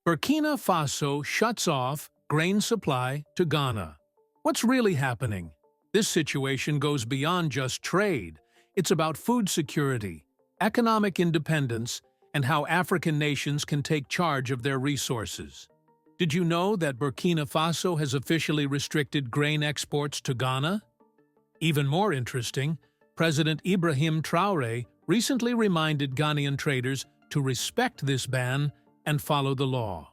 Burkina Faso shuts off grain supply to Ghana. What's really happening? This situation goes beyond just trade. It's about food security, economic independence, and how African nations can take charge of their resources. Did you know that Burkina Faso has officially restricted grain exports to Ghana? Even more interesting, President Ibrahim Traore recently reminded Ghanaian traders to respect this ban and follow the law.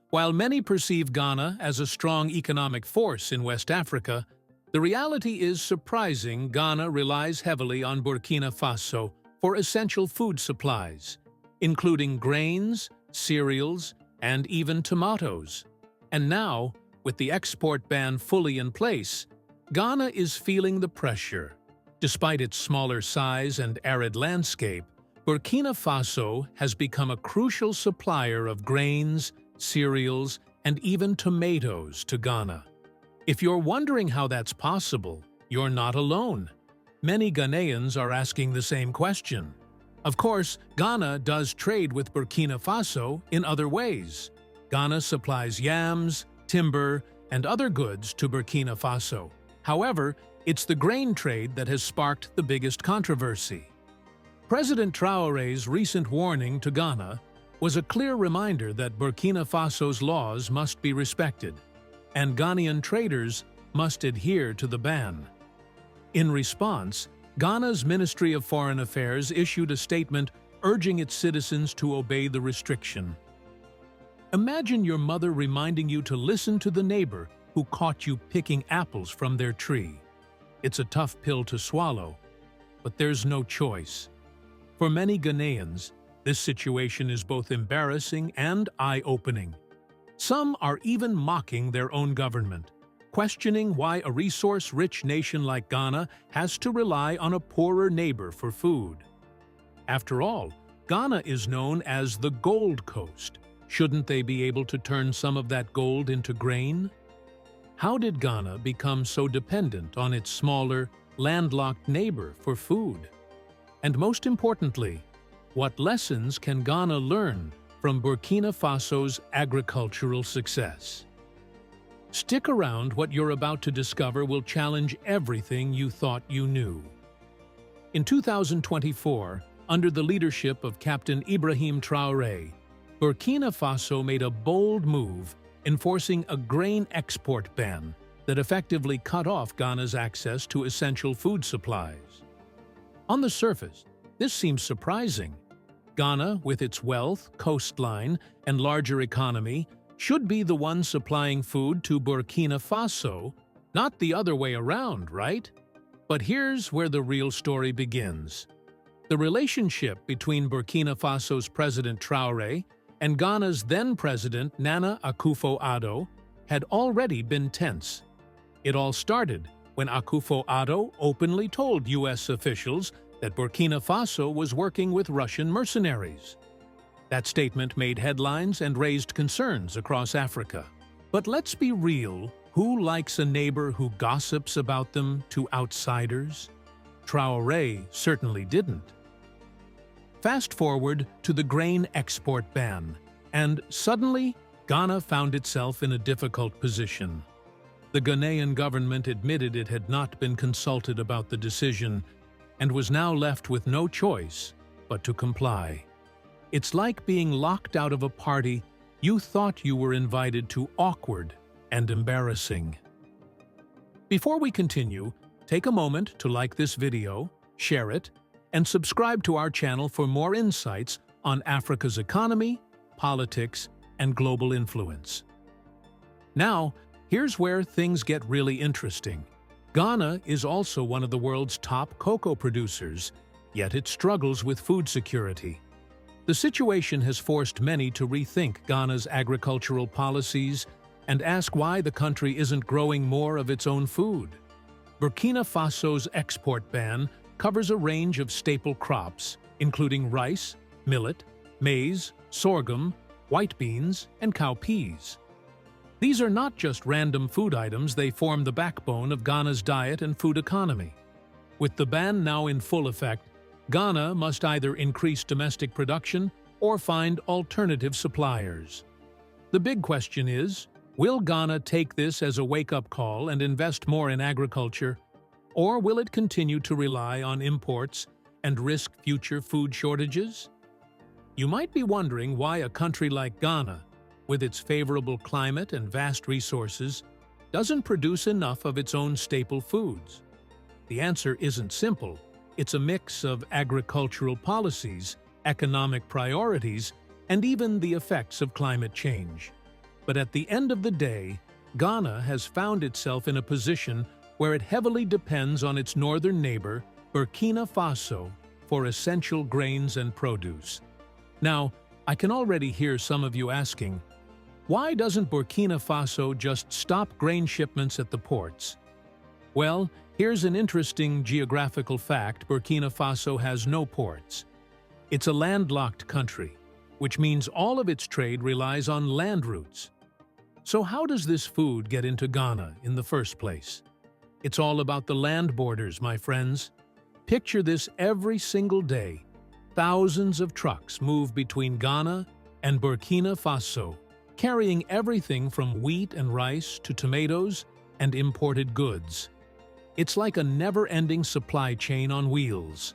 While many perceive Ghana as a strong economic force in West Africa, the reality is surprising. Ghana relies heavily on Burkina Faso for essential food supplies, including grains, cereals, and even tomatoes. And now, with the export ban fully in place, Ghana is feeling the pressure. Despite its smaller size and arid landscape, Burkina Faso has become a crucial supplier of grains, cereals, and even tomatoes to Ghana. If you're wondering how that's possible, you're not alone. Many Ghanaians are asking the same question. Of course, Ghana does trade with Burkina Faso in other ways. Ghana supplies yams, timber, and other goods to Burkina Faso. However, it's the grain trade that has sparked the biggest controversy. President Traore's recent warning to Ghana was a clear reminder that Burkina Faso's laws must be respected, and Ghanaian traders must adhere to the ban. In response, Ghana's Ministry of Foreign Affairs issued a statement urging its citizens to obey the restriction. Imagine your mother reminding you to listen to the neighbor who caught you picking apples from their tree. It's a tough pill to swallow, but there's no choice. For many Ghanaians, this situation is both embarrassing and eye-opening. Some are even mocking their own government, questioning why a resource-rich nation like Ghana has to rely on a poorer neighbor for food. After all, Ghana is known as the Gold Coast. Shouldn't they be able to turn some of that gold into grain? How did Ghana become so dependent on its smaller, landlocked neighbor for food? And most importantly, what lessons can Ghana learn from Burkina Faso's agricultural success? Stick around. What you're about to discover will challenge everything you thought you knew. In 2024, under the leadership of Captain Ibrahim Traoré, Burkina Faso made a bold move, enforcing a grain export ban that effectively cut off Ghana's access to essential food supplies. On the surface, this seems surprising. Ghana, with its wealth, coastline, and larger economy, should be the one supplying food to Burkina Faso, not the other way around, right? But here's where the real story begins. The relationship between Burkina Faso's President Traoré and Ghana's then-President Nana Akufo-Addo had already been tense. It all started when Akufo-Addo openly told U.S. officials that Burkina Faso was working with Russian mercenaries. That statement made headlines and raised concerns across Africa. But let's be real, who likes a neighbor who gossips about them to outsiders? Traoré certainly didn't. Fast forward to the grain export ban, and suddenly, Ghana found itself in a difficult position. The Ghanaian government admitted it had not been consulted about the decision and was now left with no choice but to comply. It's like being locked out of a party you thought you were invited to. Awkward and embarrassing. Before we continue, take a moment to like this video, share it, and subscribe to our channel for more insights on Africa's economy, politics, and global influence. Now, here's where things get really interesting. Ghana is also one of the world's top cocoa producers, yet it struggles with food security. The situation has forced many to rethink Ghana's agricultural policies and ask why the country isn't growing more of its own food. Burkina Faso's export ban covers a range of staple crops, including rice, millet, maize, sorghum, white beans, and cowpeas. These are not just random food items, they form the backbone of Ghana's diet and food economy. With the ban now in full effect, Ghana must either increase domestic production or find alternative suppliers. The big question is, will Ghana take this as a wake-up call and invest more in agriculture, or will it continue to rely on imports and risk future food shortages? You might be wondering why a country like Ghana, with its favorable climate and vast resources, doesn't produce enough of its own staple foods. The answer isn't simple. It's a mix of agricultural policies, economic priorities, and even the effects of climate change. But at the end of the day, Ghana has found itself in a position where it heavily depends on its northern neighbor, Burkina Faso, for essential grains and produce. Now, I can already hear some of you asking, why doesn't Burkina Faso just stop grain shipments at the ports? Well, here's an interesting geographical fact: Burkina Faso has no ports. It's a landlocked country, which means all of its trade relies on land routes. So how does this food get into Ghana in the first place? It's all about the land borders, my friends. Picture this every single day. Thousands of trucks move between Ghana and Burkina Faso, carrying everything from wheat and rice to tomatoes and imported goods. It's like a never-ending supply chain on wheels.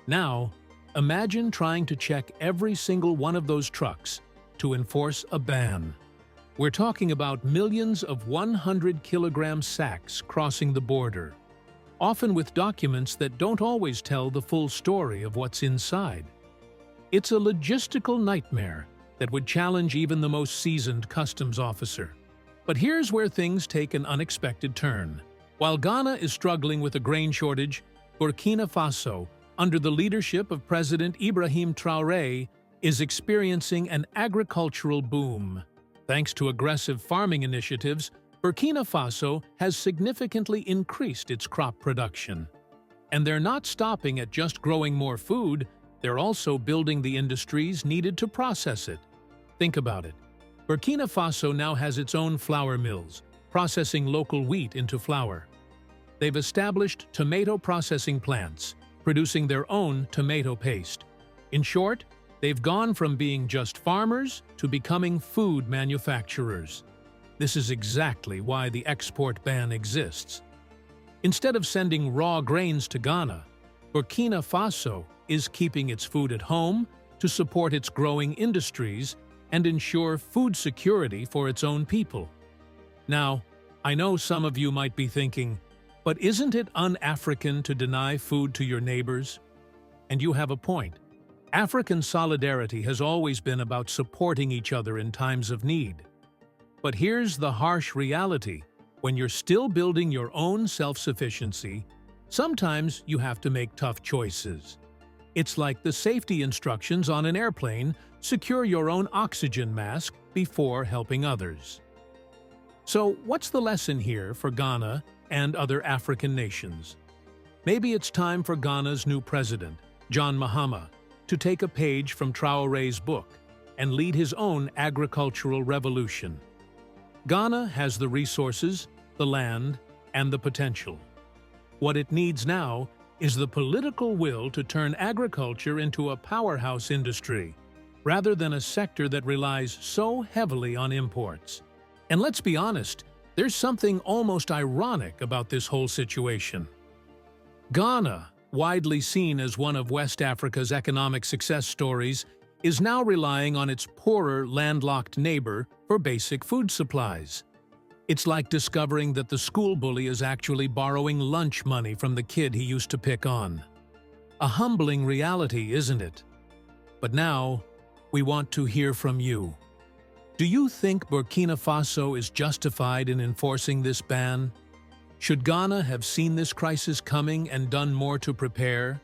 Now, imagine trying to check every single one of those trucks to enforce a ban. We're talking about millions of 100-kilogram sacks crossing the border, often with documents that don't always tell the full story of what's inside. It's a logistical nightmare that would challenge even the most seasoned customs officer. But here's where things take an unexpected turn. While Ghana is struggling with a grain shortage, Burkina Faso, under the leadership of President Ibrahim Traoré, is experiencing an agricultural boom. Thanks to aggressive farming initiatives, Burkina Faso has significantly increased its crop production. And they're not stopping at just growing more food, they're also building the industries needed to process it. Think about it. Burkina Faso now has its own flour mills, processing local wheat into flour. They've established tomato processing plants, producing their own tomato paste. In short, they've gone from being just farmers to becoming food manufacturers. This is exactly why the export ban exists. Instead of sending raw grains to Ghana, Burkina Faso is keeping its food at home to support its growing industries and ensure food security for its own people. Now, I know some of you might be thinking, but isn't it un-African to deny food to your neighbors? And you have a point. African solidarity has always been about supporting each other in times of need. But here's the harsh reality. When you're still building your own self-sufficiency, sometimes you have to make tough choices. It's like the safety instructions on an airplane: secure your own oxygen mask before helping others. So, what's the lesson here for Ghana and other African nations? Maybe it's time for Ghana's new president, John Mahama, to take a page from Traoré's book and lead his own agricultural revolution. Ghana has the resources, the land, and the potential. What it needs now is the political will to turn agriculture into a powerhouse industry, rather than a sector that relies so heavily on imports. And let's be honest, there's something almost ironic about this whole situation. Ghana, widely seen as one of West Africa's economic success stories, is now relying on its poorer landlocked neighbor for basic food supplies. It's like discovering that the school bully is actually borrowing lunch money from the kid he used to pick on. A humbling reality, isn't it? But now, we want to hear from you. Do you think Burkina Faso is justified in enforcing this ban? Should Ghana have seen this crisis coming and done more to prepare?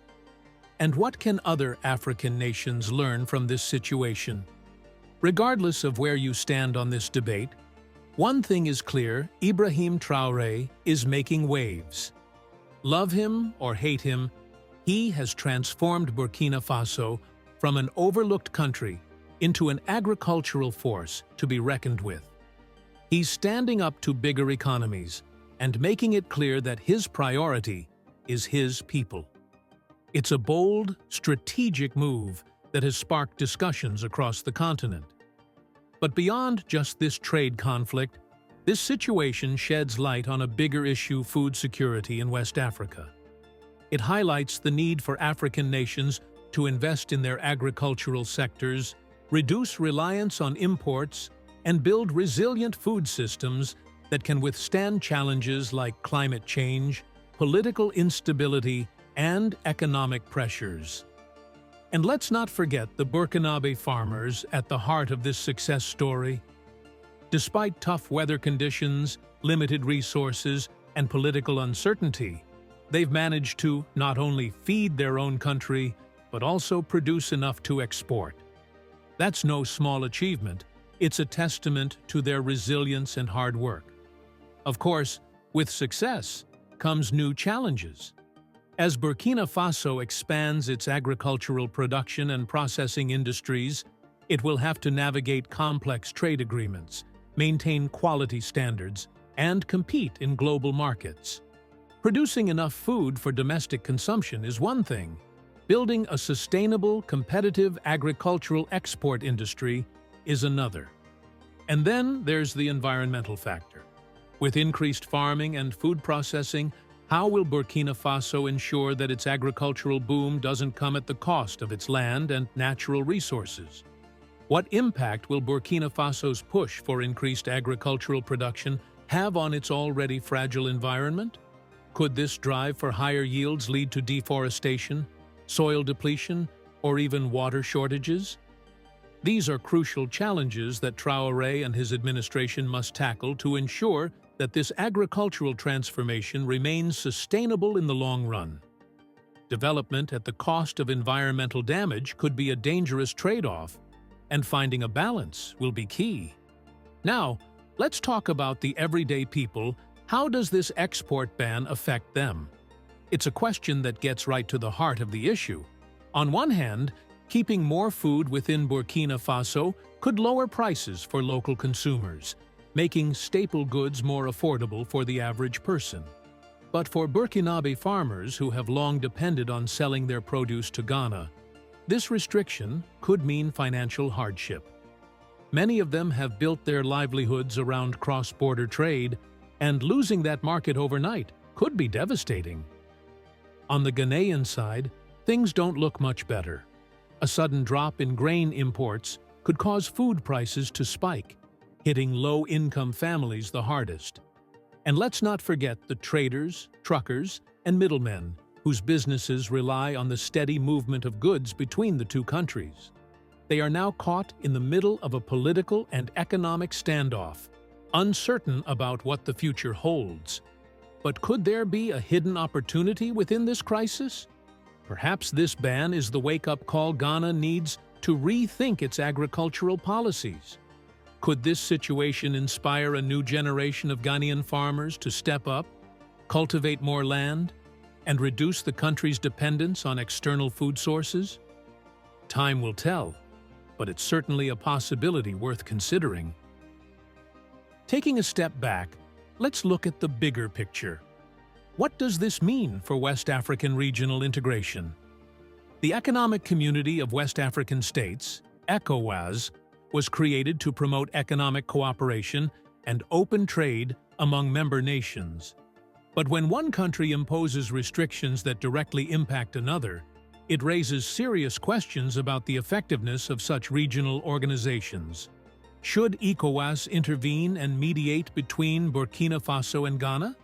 And what can other African nations learn from this situation? Regardless of where you stand on this debate, one thing is clear: Ibrahim Traoré is making waves. Love him or hate him, he has transformed Burkina Faso from an overlooked country into an agricultural force to be reckoned with. He's standing up to bigger economies and making it clear that his priority is his people. It's a bold, strategic move that has sparked discussions across the continent. But beyond just this trade conflict, this situation sheds light on a bigger issue: food security in West Africa. It highlights the need for African nations to invest in their agricultural sectors, reduce reliance on imports, and build resilient food systems that can withstand challenges like climate change, political instability, and economic pressures. And let's not forget the Burkinabe farmers at the heart of this success story. Despite tough weather conditions, limited resources, and political uncertainty, they've managed to not only feed their own country, but also produce enough to export. That's no small achievement. It's a testament to their resilience and hard work. Of course, with success comes new challenges. As Burkina Faso expands its agricultural production and processing industries, it will have to navigate complex trade agreements, maintain quality standards, and compete in global markets. Producing enough food for domestic consumption is one thing. Building a sustainable, competitive agricultural export industry is another. And then there's the environmental factor. With increased farming and food processing, how will Burkina Faso ensure that its agricultural boom doesn't come at the cost of its land and natural resources? What impact will Burkina Faso's push for increased agricultural production have on its already fragile environment? Could this drive for higher yields lead to deforestation, soil depletion, or even water shortages? These are crucial challenges that Traoré and his administration must tackle to ensure that this agricultural transformation remains sustainable in the long run. Development at the cost of environmental damage could be a dangerous trade-off, and finding a balance will be key. Now, let's talk about the everyday people. How does this export ban affect them? It's a question that gets right to the heart of the issue. On one hand, keeping more food within Burkina Faso could lower prices for local consumers, making staple goods more affordable for the average person. But for Burkinabe farmers who have long depended on selling their produce to Ghana, this restriction could mean financial hardship. Many of them have built their livelihoods around cross-border trade, and losing that market overnight could be devastating. On the Ghanaian side, things don't look much better. A sudden drop in grain imports could cause food prices to spike, hitting low-income families the hardest. And let's not forget the traders, truckers, and middlemen whose businesses rely on the steady movement of goods between the two countries. They are now caught in the middle of a political and economic standoff, uncertain about what the future holds. But could there be a hidden opportunity within this crisis? Perhaps this ban is the wake-up call Ghana needs to rethink its agricultural policies. Could this situation inspire a new generation of Ghanaian farmers to step up, cultivate more land, and reduce the country's dependence on external food sources? Time will tell, but it's certainly a possibility worth considering. Taking a step back, let's look at the bigger picture. What does this mean for West African regional integration? The Economic Community of West African States, ECOWAS, was created to promote economic cooperation and open trade among member nations. But when one country imposes restrictions that directly impact another, it raises serious questions about the effectiveness of such regional organizations. Should ECOWAS intervene and mediate between Burkina Faso and Ghana?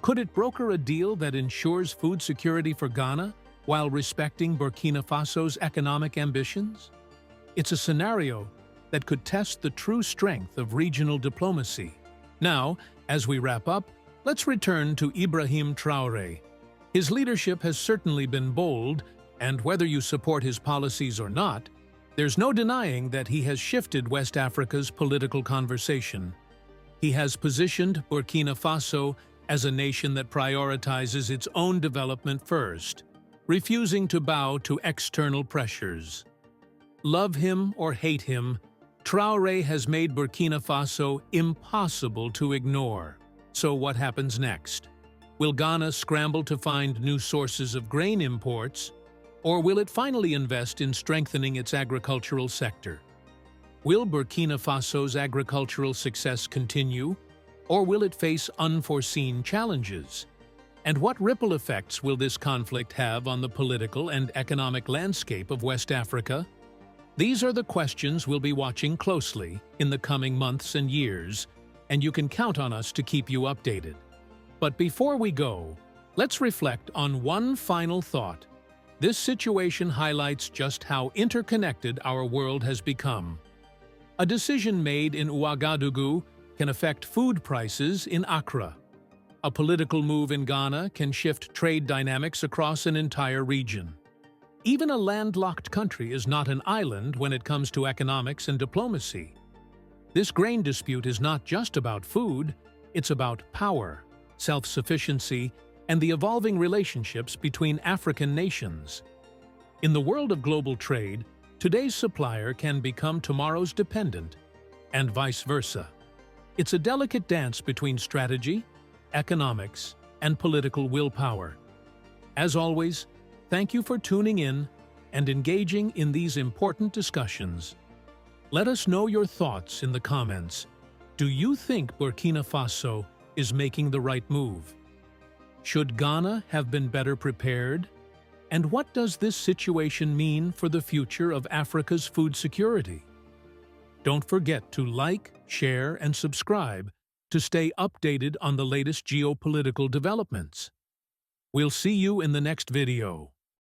Could it broker a deal that ensures food security for Ghana while respecting Burkina Faso's economic ambitions? It's a scenario that could test the true strength of regional diplomacy. Now, as we wrap up, let's return to Ibrahim Traoré. His leadership has certainly been bold, and whether you support his policies or not, there's no denying that he has shifted West Africa's political conversation. He has positioned Burkina Faso as a nation that prioritizes its own development first, refusing to bow to external pressures. Love him or hate him, Traoré has made Burkina Faso impossible to ignore. So what happens next? Will Ghana scramble to find new sources of grain imports, or will it finally invest in strengthening its agricultural sector? Will Burkina Faso's agricultural success continue, or will it face unforeseen challenges? And what ripple effects will this conflict have on the political and economic landscape of West Africa? These are the questions we'll be watching closely in the coming months and years, and you can count on us to keep you updated. But before we go, let's reflect on one final thought. This situation highlights just how interconnected our world has become. A decision made in Ouagadougou can affect food prices in Accra. A political move in Ghana can shift trade dynamics across an entire region. Even a landlocked country is not an island when it comes to economics and diplomacy. This grain dispute is not just about food, it's about power, self-sufficiency, and the evolving relationships between African nations. In the world of global trade, today's supplier can become tomorrow's dependent, and vice versa. It's a delicate dance between strategy, economics, and political willpower. As always, thank you for tuning in and engaging in these important discussions. Let us know your thoughts in the comments. Do you think Burkina Faso is making the right move? Should Ghana have been better prepared? And what does this situation mean for the future of Africa's food security? Don't forget to like, share, and subscribe to stay updated on the latest geopolitical developments. We'll see you in the next video.